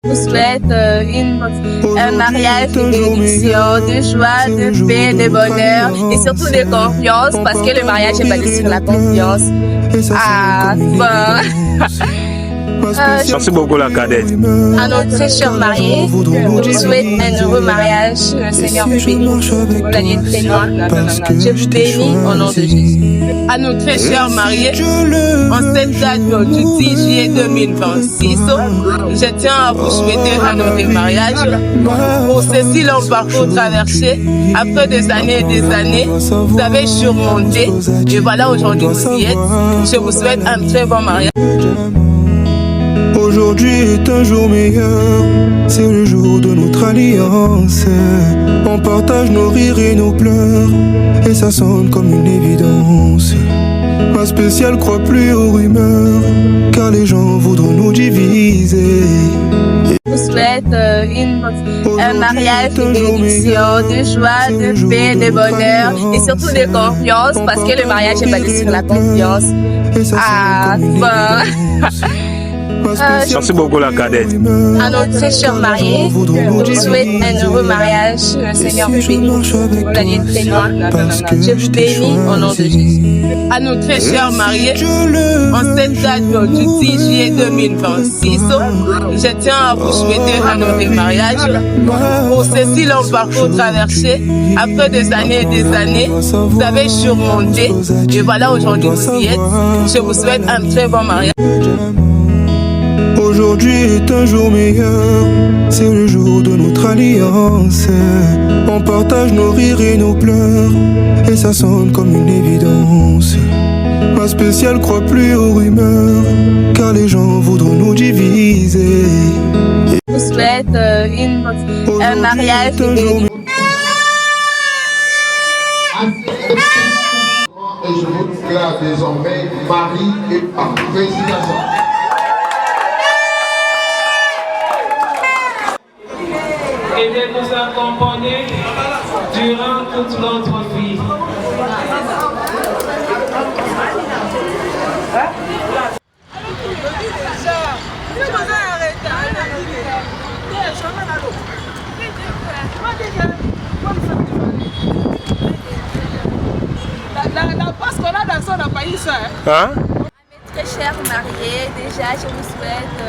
Je vous souhaite un mariage de bénédiction, de joie, de paix, de bonheur et surtout de confiance parce que le mariage est basé sur la confiance. Merci beaucoup la cadette. À nos très chers mariés, je vous souhaite un heureux mariage. Le Seigneur vous bénisse. Vous allez être témoin. Je vous bénis au nom de Jésus. À nos très chers mariés, en cette date du 10 juillet 2026, je tiens à vous souhaiter un heureux mariage. Pour ceci long parcours traversé, après des années et des années, vous avez surmonté et voilà aujourd'hui vous y êtes. Je vous souhaite un très bon mariage. Aujourd'hui est un jour meilleur, c'est le jour de notre alliance. On partage nos rires et nos pleurs, et ça sonne comme une évidence. Ma spéciale croit plus aux rumeurs, car les gens voudront nous diviser. Je vous souhaite un mariage de bénédiction, de joie, de paix, de bonheur et surtout de confiance parce que le mariage est basé sur la confiance. Merci beaucoup la cadette. À nos très chers mariés, je vous souhaite un heureux mariage. Le Seigneur vous bénisse. Vous allez être témoin. Je vous bénis au nom de Jésus. À nos très chers mariés, en cette date du 10 juillet 2026, je tiens à vous souhaiter un heureux mariage. Pour ceci long parcours traversé, après des années et des années, vous avez surmonté et voilà aujourd'hui vous y êtes. Je vous souhaite un très bon mariage. Aujourd'hui est un jour meilleur, c'est le jour de notre alliance. On partage nos rires et nos pleurs, et ça sonne comme une évidence. Ma spéciale croit plus aux rumeurs, car les gens voudront nous diviser. Je vous souhaite un mariage de bénédiction. Et je vous déclare désormais mari et femme. Félicitations. Et de nous accompagner durant toute notre vie. La passe qu'on a dans son appareil, ça. Hein? Mes très chers mariés, déjà je vous souhaite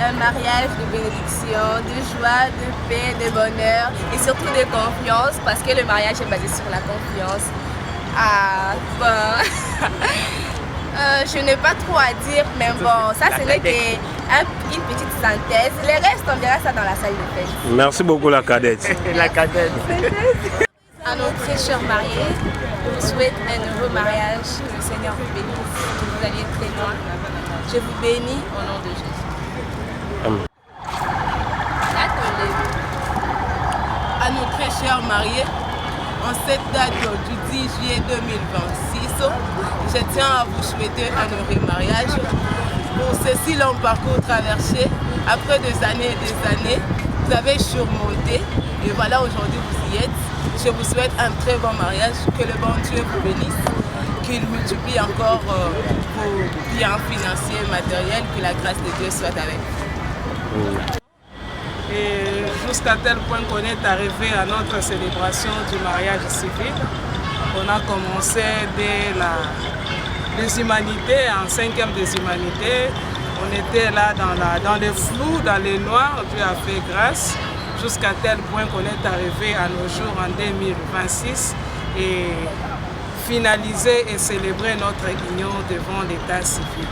un mariage de bénédiction, de joie, de paix, de bonheur et surtout de confiance parce que le mariage est basé sur la confiance. Je n'ai pas trop à dire, mais bon, ça ce n'est qu'une petite synthèse. Le reste, on verra ça dans la salle de fête. Merci beaucoup la cadette. La cadette. À nos très chers mariés, je vous souhaite un heureux mariage. Que le Seigneur vous bénisse. Vous allez être témoin. Je vous bénis au nom de Jésus. À nos très chers mariés, en cette date du 10 juillet 2026, je tiens à vous souhaiter un heureux mariage. Pour ceci long parcours traversé, après des années et des années, vous avez surmonté et voilà aujourd'hui vous y êtes. Je vous souhaite un très bon mariage, que le bon Dieu vous bénisse, qu'il multiplie encore vos biens financiers, matériels, que la grâce de Dieu soit avec vous. Et jusqu'à tel point qu'on est arrivé à notre célébration du mariage civil, on a commencé dès les humanités, en 5e des humanités. On était là dans les flous, dans les noirs, Dieu a fait grâce, jusqu'à tel point qu'on est arrivé à nos jours en 2026 et finaliser et célébrer notre union devant l'état civil.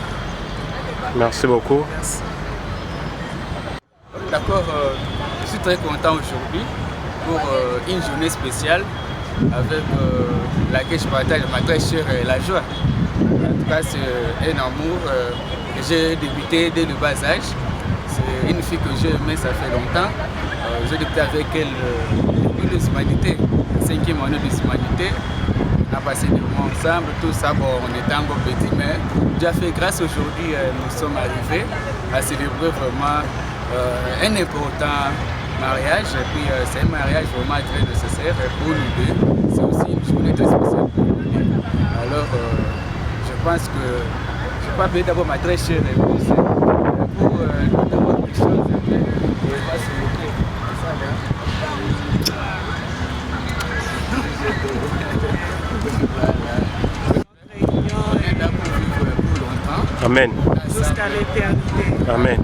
Merci beaucoup. Merci. D'accord, je suis très content aujourd'hui pour une journée spéciale avec laquelle je partage ma très chère la joie. En tout cas, c'est un amour que j'ai débuté dès le bas âge. C'est une fille que j'ai aimée, ça fait longtemps. J'ai débuté avec elle depuis les humanités, la 5e année des humanités. On a passé des moments ensemble, tout ça, bon, on était encore petits, mais Dieu a fait grâce aujourd'hui, nous sommes arrivés à célébrer vraiment un important mariage. Et puis c'est un mariage vraiment très nécessaire pour nous deux. C'est aussi une journée très spéciale pour nous deux. Alors, je pense que je peux appeler d'abord ma très chère épouse pour d'abord quelque chose. Amen. Jusqu'à l'éternité. Amen.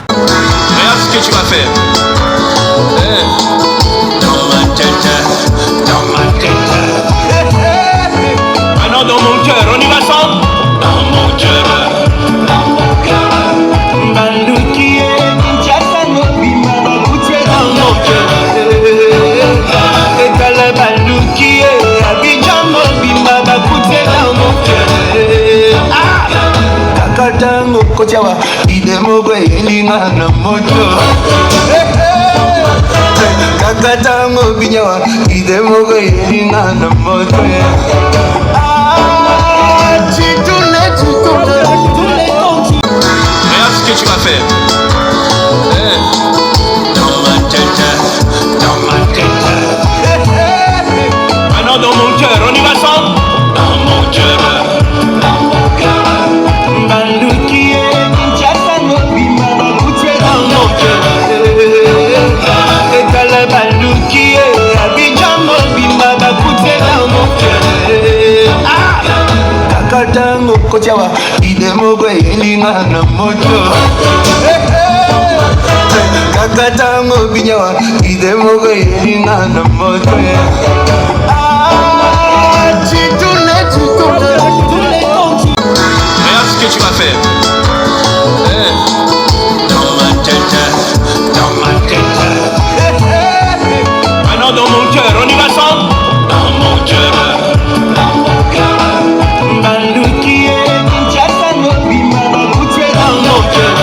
Regarde ce que tu vas faire. Dans ma tête. Maintenant dans mon cœur, on y va sans. Dans mon cœur. Baluki Kinshasa mobima bakutwe dans mon cœur. Etala baluki Abidjan mobima bakutwe dans mon cœur. Kakatango kochawa idemo elinga na moto. Kakatango binyawa idemo elinga na moto. Regarde ce que tu vas faire. Dans ma tête. Maintenant dans mon cœur, on y va sans. Dans mon cœur. Baluki Kinshasa mobima bakutwe dans mon cœur. Etala baluki Abidjan mobima bakutwe dans mon cœur. Kakatango kochawa idemo elinga na moto. Kakatango binyawa idemo elinga na moto. Regarde ce que tu vas faire. Dans ma tête. Maintenant dans mon cœur, on y va sans. Dans mon cœur. Baluki Kinshasa mobima bakutwe dans mon cœur.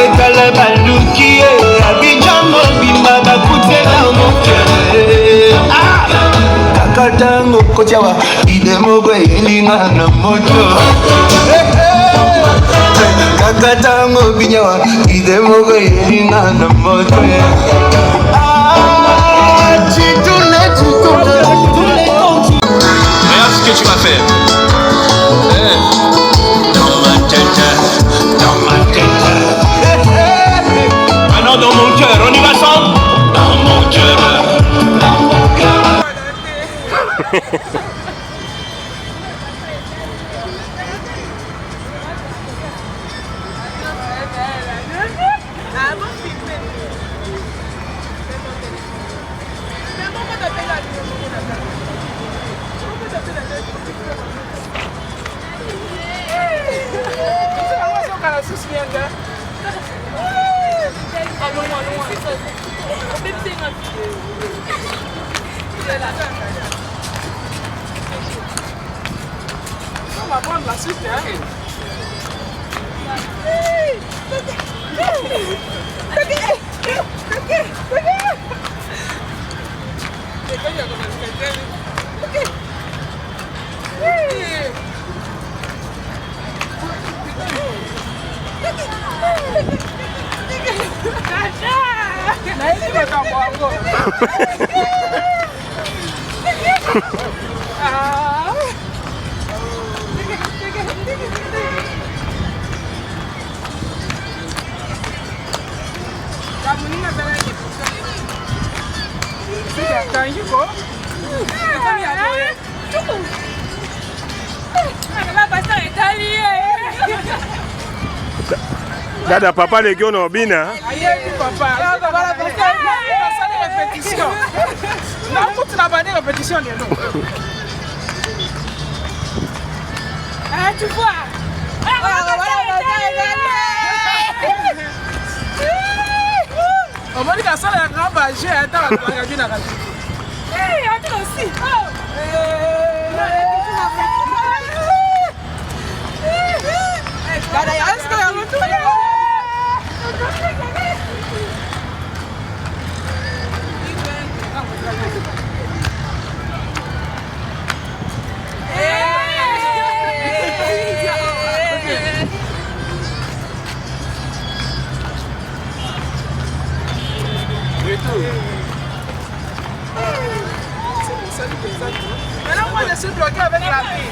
Etala baluki Abidjan mobima bakutwe dans mon cœur. Kakatango kochawa idemo elinga na moto. Kakatango binyawa idemo elinga na moto. Regarde ce que tu vas faire. Dans ma tête. Maintenant dans mon cœur, on y va sans. Dans mon cœur. On va prendre la suite, hein. Dada papa les gars on bina. Papa, répétition. Non, toute la bande répétition de nous. Tu vois. On m'a dit que ça est grand bagé à temps la cabine à la vie. Eh, attends aussi. Est-ce que vous tout maintenant moi je suis bloqué avec la vie.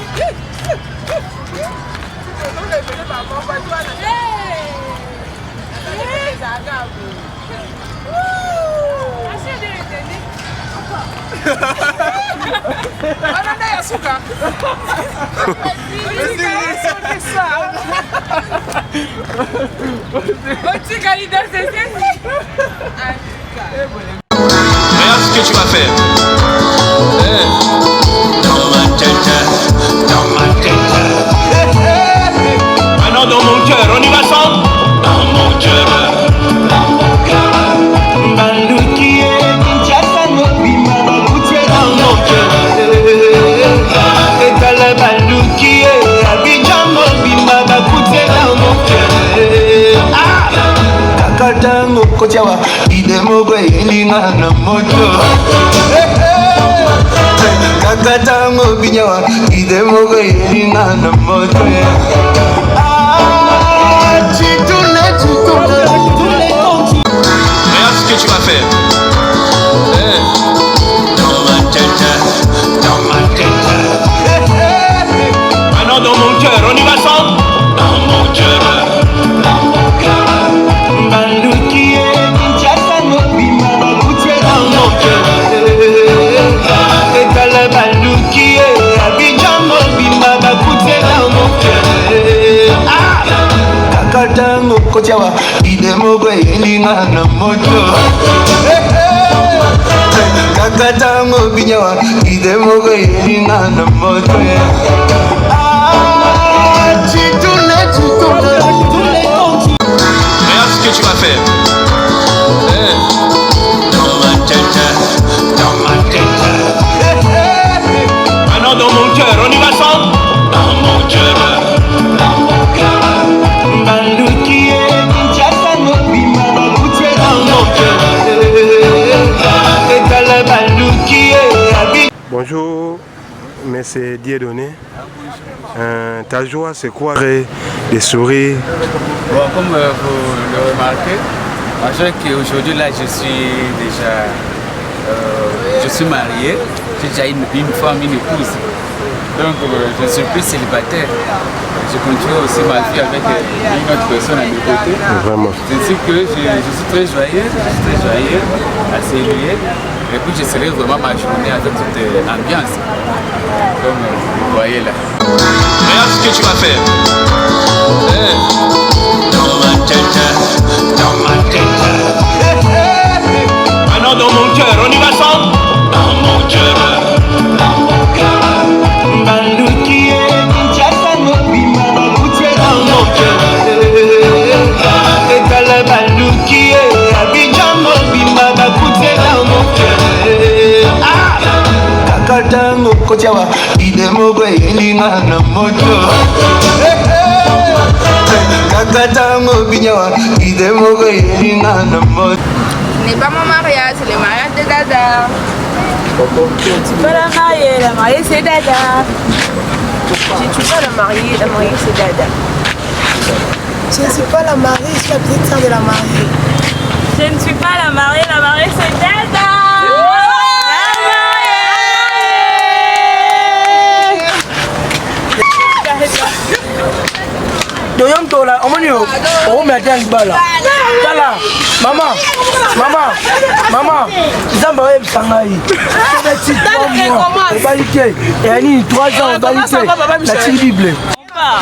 Regarde ce que tu vas faire. Dans ma tête. Maintenant dans mon cœur, on y va ensemble. Dans mon cœur. Baluki Kinshasa mobima bakutwe dans mon cœur. Etala baluki Abidjan mobima bakutwe dans mon cœur. Kakatango kochawa idemogo elinga na moto. Kakatango binyawa idemogo elinga na moto. Regarde ce que tu vas faire. Dans ma tête. Maintenant dans mon cœur, on y va ensemble. Dans mon cœur. Baluki Kinshasa mobima bakutwe dans mon cœur. Etala baluki Abidjan mobima bakutwe dans mon cœur. Kakatango kochawa idemogo elinga na moto. Kakatango binyawa idemogo elinga na moto. Regarde ce que tu vas faire. Dans ma tête. Maintenant dans mon cœur, on y va ensemble. Dans mon cœur. Baluki Kinshasa mobima bakutwe dans mon cœur. Etala baluki Abidjan. Bonjour, mais c'est Dieudonné. Ta joie, c'est quoi? Des sourires. Bon, comme vous le remarquez, aujourd'hui là je suis marié, j'ai déjà une femme, une épouse. Donc je ne suis plus célibataire. Je continue aussi ma vie avec une autre personne à mes côtés. Vraiment. C'est ainsi que je suis très joyeux, assez lié. Et puis je serai vraiment ma journée avec toute l'ambiance. Comme vous voyez là. Regarde ce que tu vas faire. Dans ma tête. Maintenant dans mon cœur, on y va ensemble. Dans mon cœur. Baluki Kinshasa mobima bakutwe dans mon cœur. Etala baluki Abidjan mobima bakutwe dans mon cœur. Kakatango kochawa idemogo elinga na moto. Kakatango binyawa idemogo elinga na moto. Ce n'est pas mon mariage, c'est le mariage de Dada. Je ne suis pas la mariée c'est Dada. Je ne suis pas la mariée c'est Dada. Je ne suis pas la mariée, je suis la petite sœur de la mariée. Je ne suis pas la mariée c'est Dada. Doyom tola, omonio, oh mais attends bala. Tala, maman, Zamba web sangai. C'est petit mois, au balité. Et Annie 3 ans au balité. La petite Bible. Regarde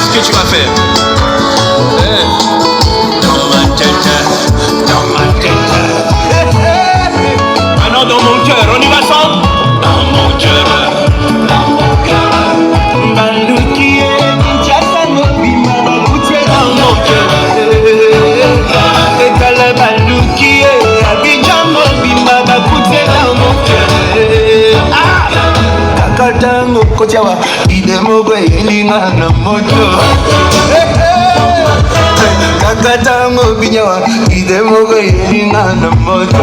ce que tu vas faire. Dans ma tête. Maintenant dans mon cœur, on y va ensemble. Dans mon cœur. Baluki Kinshasa mobima bakutwe dans mon cœur. Etala baluki Abidjan mobima bakutwe dans mon cœur. Kakatango kochawa idemogo elinga na moto. Kakatango binyawa idemogo elinga na moto.